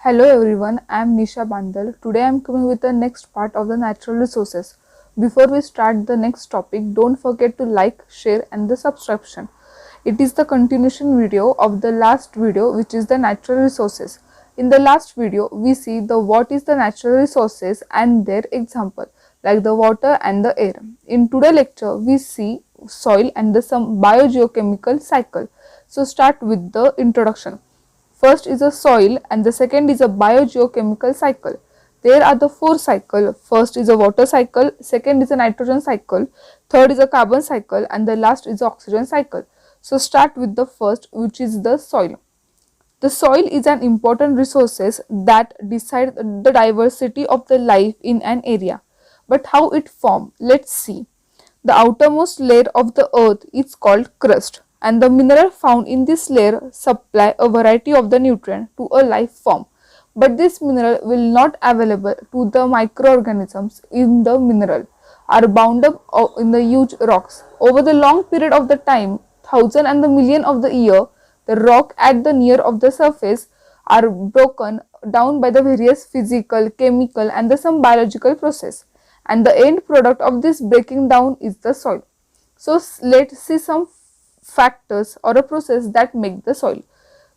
Hello everyone, I am Nisha Bandal. Today I am coming with the next part of the natural resources. Before we start the next topic, don't forget to like, share and the subscription. It is the continuation video of the last video, which is the natural resources. In the last video, we see the what is the natural resources and their example like the water and the air. In today's lecture, we see soil and the some biogeochemical cycle. So start with the introduction. First is a soil and the second is a biogeochemical cycle. There are the four cycles. First is a water cycle, second is a nitrogen cycle, third is a carbon cycle and the last is the oxygen cycle. So start with the first, which is the soil. The soil is an important resource that decide the diversity of the life in an area. But how it form? Let's see. The outermost layer of the earth is called crust, and the mineral found in this layer supply a variety of the nutrient to a life form. But this mineral will not available to the microorganisms in the mineral are bound up in the huge rocks. Over the long period of the time, thousand and the million of the year, the rock at the near of the surface are broken down by the various physical, chemical and the some biological process, and the end product of this breaking down is the soil. So let's see some factors or a process that make the soil.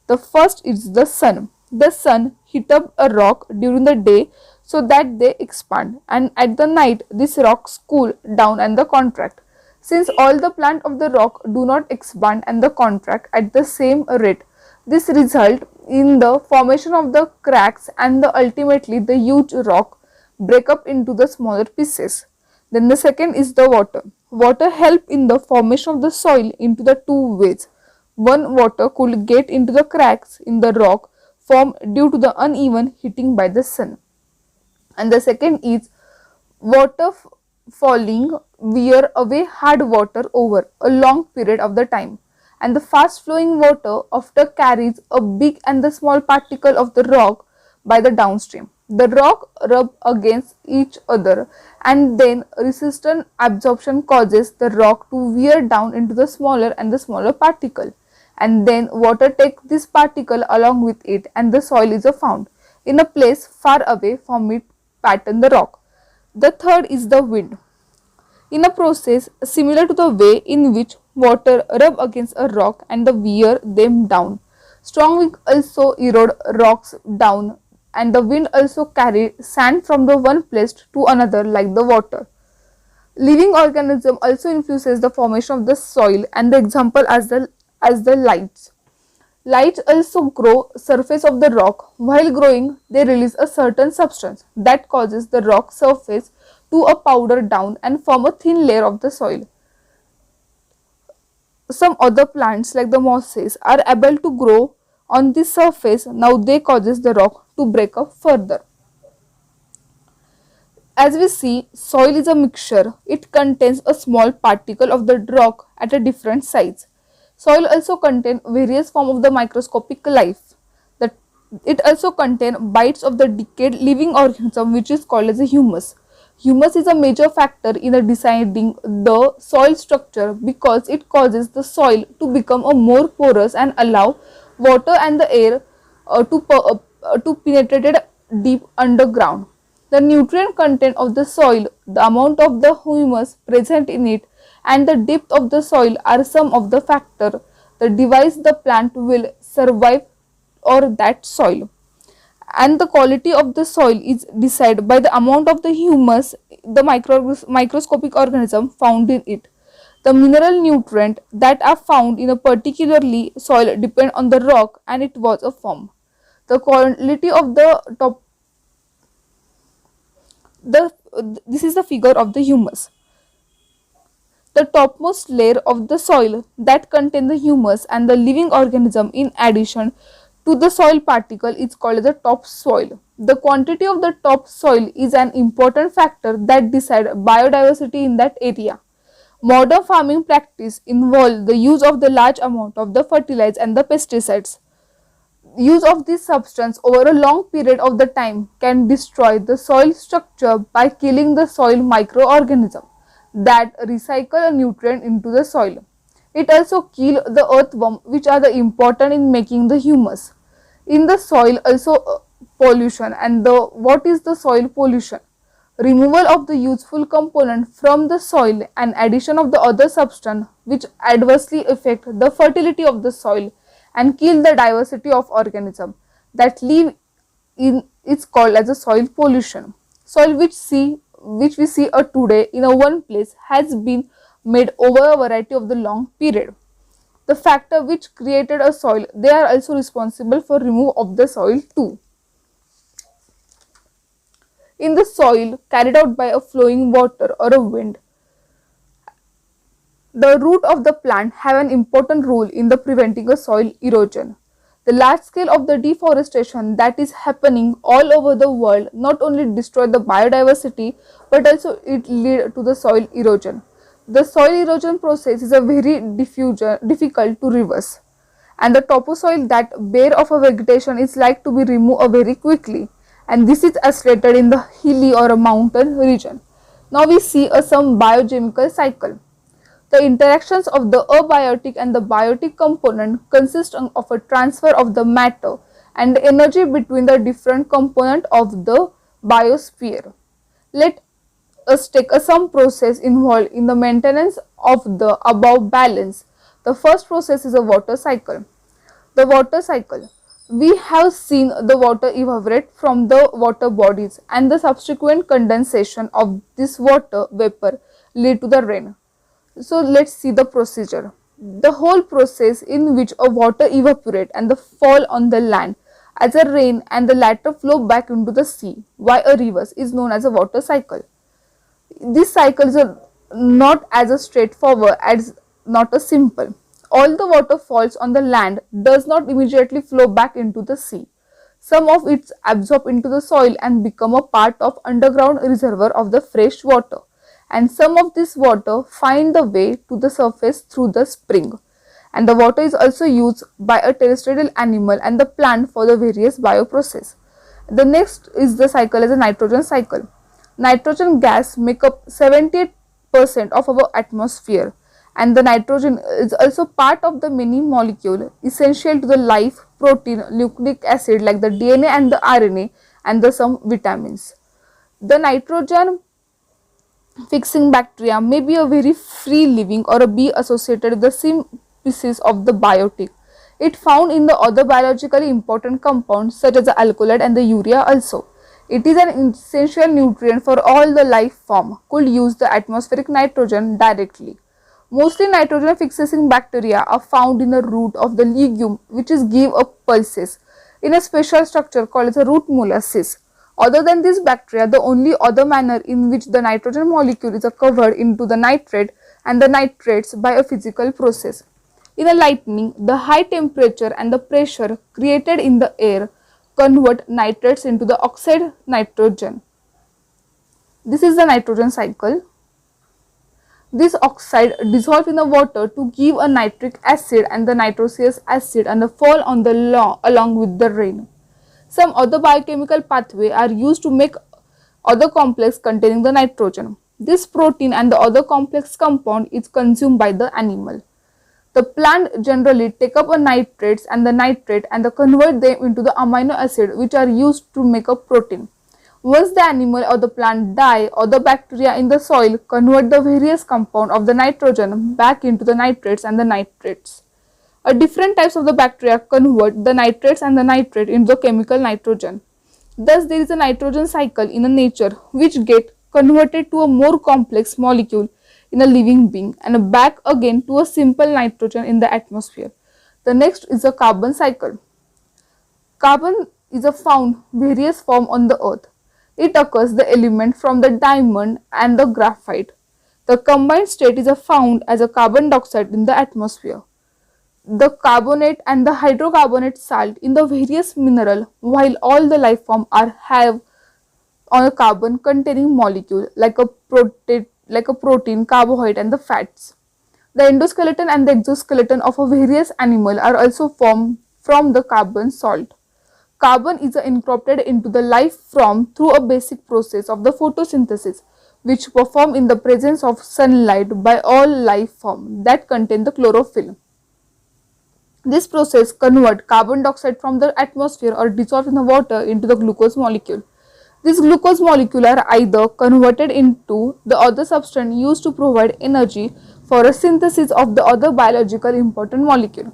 The first is the sun. The sun heat up a rock during the day so that they expand, and at the night these rocks cool down and the contract. Since all the plant of the rock do not expand and the contract at the same rate, this result in the formation of the cracks and the ultimately the huge rock break up into the smaller pieces. Then the second is the water. Water help in the formation of the soil into the two ways. One, water could get into the cracks in the rock formed due to the uneven heating by the sun. And the second is water falling wear away hard water over a long period of the time, and the fast flowing water after carries a big and the small particle of the rock by the downstream. The rock rub against each other and then resistant absorption causes the rock to wear down into the smaller and the smaller particle, and then water takes this particle along with it and the soil is found in a place far away from it pattern the rock. The third is the wind. In a process similar to the way in which water rub against a rock and the wear them down, strong wind also erode rocks down, and the wind also carry sand from the one place to another like the water. Living organism also influences the formation of the soil, and the example as the lights. Lights also grow surface of the rock. While growing, they release a certain substance that causes the rock surface to a powder down and form a thin layer of the soil. Some other plants like the mosses are able to grow on this surface. Now they causes the rock to break up further. As we see, soil is a mixture. It contains a small particle of the rock at a different size. Soil also contains various forms of the microscopic life. It also contains bites of the decayed living organism, which is called as a humus. Humus is a major factor in deciding the soil structure because it causes the soil to become a more porous and allow water and the air to penetrate deep underground. The nutrient content of the soil, the amount of the humus present in it, and the depth of the soil are some of the factors that devise the plant will survive or that soil. And the quality of the soil is decided by the amount of the humus the microscopic organism found in it. The mineral nutrient that are found in a particularly soil depend on the rock and it was a form. The quality of the top this is the figure of the humus. The topmost layer of the soil that contain the humus and the living organism in addition to the soil particle is called the topsoil. The quantity of the topsoil is an important factor that decide biodiversity in that area. Modern farming practice involve the use of the large amount of the fertilizer and the pesticides. Use of this substance over a long period of the time can destroy the soil structure by killing the soil microorganism that recycle a nutrient into the soil. It also kills the earthworm, which are the important in making the humus in the soil. Also pollution. And the what is the soil pollution? Removal of the useful component from the soil and addition of the other substance which adversely affect the fertility of the soil and kill the diversity of organisms that live in is called as a soil pollution. Soil which we see today in a one place has been made over a variety of the long period. The factor which created a soil, they are also responsible for remove of the soil too. In the soil carried out by a flowing water or a wind, the root of the plant have an important role in the preventing a soil erosion. The large scale of the deforestation that is happening all over the world not only destroy the biodiversity but also it lead to the soil erosion. The soil erosion process is a very difficult to reverse, and the topsoil that bare of a vegetation is like to be removed very quickly, and this is isolated in the hilly or a mountain region. Now we see some biochemical cycle. The interactions of the abiotic and the biotic component consist of a transfer of the matter and energy between the different component of the biosphere. Let us take some process involved in the maintenance of the above balance. The first process is a water cycle. The water cycle. We have seen the water evaporate from the water bodies and the subsequent condensation of this water vapor lead to the rain. So let's see the procedure. The whole process in which a water evaporate and the fall on the land as a rain and the latter flow back into the sea via a rivers is known as a water cycle. This cycle is not as a straightforward as not a simple. All the water falls on the land does not immediately flow back into the sea. Some of it absorb into the soil and become a part of underground reservoir of the fresh water, and some of this water find the way to the surface through the spring, and the water is also used by a terrestrial animal and the plant for the various bioprocess. The next is the cycle as a nitrogen cycle. Nitrogen gas make up 78% of our atmosphere, and the nitrogen is also part of the many molecule essential to the life, protein, nucleic acid like the DNA and the RNA, and the some vitamins. The nitrogen fixing bacteria may be a very free living or be associated with the same species of the biotic. It found in the other biologically important compounds such as the alkaloid and the urea also. It is an essential nutrient for all the life form, could use the atmospheric nitrogen directly. Mostly nitrogen fixing bacteria are found in the root of the legume, which is give up pulses in a special structure called as a root molasses. Other than this bacteria, the only other manner in which the nitrogen molecule is covered into the nitrate and the nitrates by a physical process. In a lightning, the high temperature and the pressure created in the air convert nitrates into the oxide nitrogen. This is the nitrogen cycle. This oxide dissolve in the water to give a nitric acid and the nitrous acid and fall on the along with the rain. Some other biochemical pathway are used to make other complex containing the nitrogen. This protein and the other complex compound is consumed by the animal. The plant generally take up a nitrates and the nitrate and convert them into the amino acid which are used to make a protein. Once the animal or the plant die, or the bacteria in the soil convert the various compound of the nitrogen back into the nitrates and the nitrates. A different types of the bacteria convert the nitrates and the nitrate into the chemical nitrogen. Thus, there is a nitrogen cycle in a nature which get converted to a more complex molecule in a living being and back again to a simple nitrogen in the atmosphere. The next is a carbon cycle. Carbon is a found various form on the earth. It occurs the element from the diamond and the graphite. The combined state is found as a carbon dioxide in the atmosphere. The carbonate and the hydrocarbonate salt in the various mineral, while all the life form have on a carbon containing molecule like a protein, carbohydrate and the fats. The endoskeleton and the exoskeleton of a various animal are also formed from the carbon salt. Carbon is incorporated into the life form through a basic process of the photosynthesis, which perform in the presence of sunlight by all life form that contain the chlorophyll. This process converts carbon dioxide from the atmosphere or dissolved in the water into the glucose molecule. These glucose molecules are either converted into the other substance used to provide energy for a synthesis of the other biological important molecule.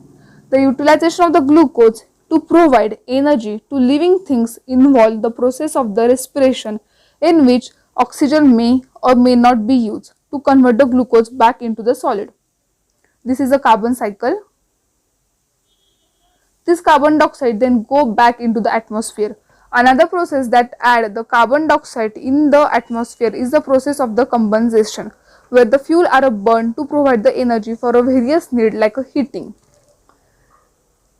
The utilization of the glucose to provide energy to living things involve the process of the respiration in which oxygen may or may not be used to convert the glucose back into the solid. This is a carbon cycle. This carbon dioxide then go back into the atmosphere. Another process that add the carbon dioxide in the atmosphere is the process of the combustion, where the fuel are burned to provide the energy for a various need like a heating.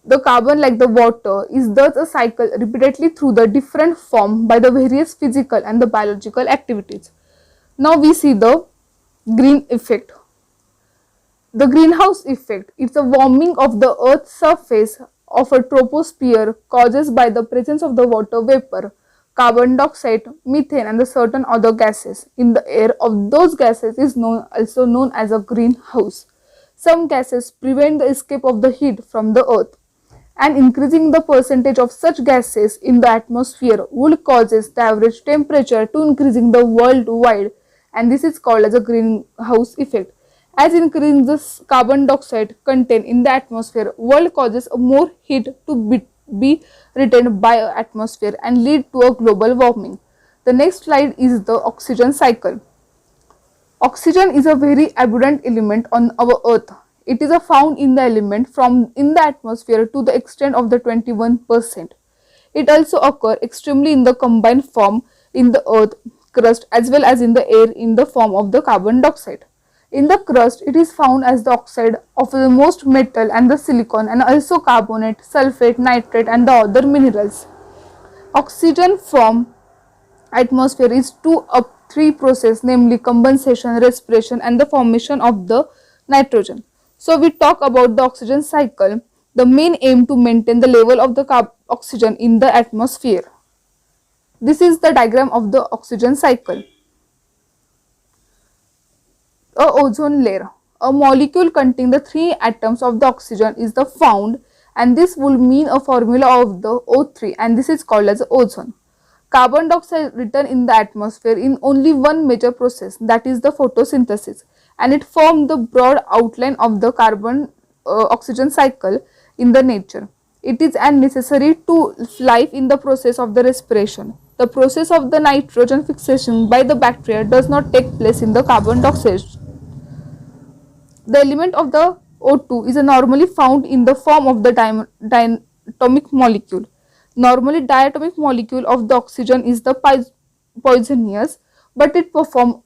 The carbon, like the water, is thus a cycle repeatedly through the different form by the various physical and the biological activities. Now we see the green effect. The greenhouse effect is a warming of the earth's surface of a troposphere caused by the presence of the water vapor, carbon dioxide, methane and the certain other gases in the air of those gases is also known as a greenhouse. Some gases prevent the escape of the heat from the earth, and increasing the percentage of such gases in the atmosphere would causes the average temperature to increasing the worldwide, and this is called as a greenhouse effect. As increasing the carbon dioxide content in the atmosphere, world causes more heat to be retained by atmosphere and lead to a global warming. The next slide is the oxygen cycle. Oxygen is a very abundant element on our earth. It is found in the element from in the atmosphere to the extent of the 21%. It also occurs extremely in the combined form in the earth crust as well as in the air in the form of the carbon dioxide. In the crust, it is found as the oxide of the most metal and the silicon and also carbonate, sulfate, nitrate and the other minerals. Oxygen from atmosphere is 2 of 3 process, namely combustion, respiration and the formation of the nitrogen. So we talk about the oxygen cycle. The main aim to maintain the level of the oxygen in the atmosphere. This is the diagram of the oxygen cycle. A ozone layer. A molecule containing the 3 atoms of the oxygen is the found, and this will mean a formula of the O3, and this is called as ozone. Carbon dioxide return in the atmosphere in only one major process, that is the photosynthesis, and it forms the broad outline of the carbon oxygen cycle in the nature. It is necessary to life in the process of the respiration. The process of the nitrogen fixation by the bacteria does not take place in the carbon dioxide. The element of the O2 is normally found in the form of the diatomic molecule. Normally, diatomic molecule of the oxygen is the poisonous, but it performs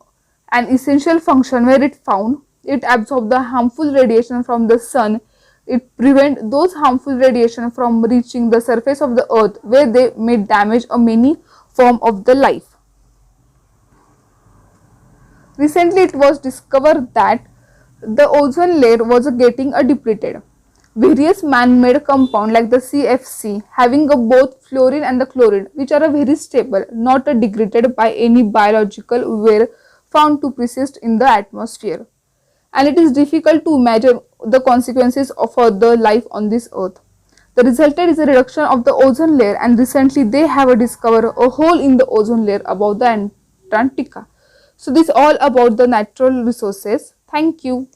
an essential function where it found. It absorbs the harmful radiation from the sun. It prevents those harmful radiation from reaching the surface of the earth, where they may damage many form of the life. Recently, it was discovered that the ozone layer was getting depleted. Various man-made compounds like the CFC having both fluorine and the chlorine, which are very stable, not degraded by any biological, were found to persist in the atmosphere. And it is difficult to imagine the consequences for the life on this earth. The resultant is a reduction of the ozone layer, and recently they have discovered a hole in the ozone layer above the Antarctica. So this is all about the natural resources. Thank you.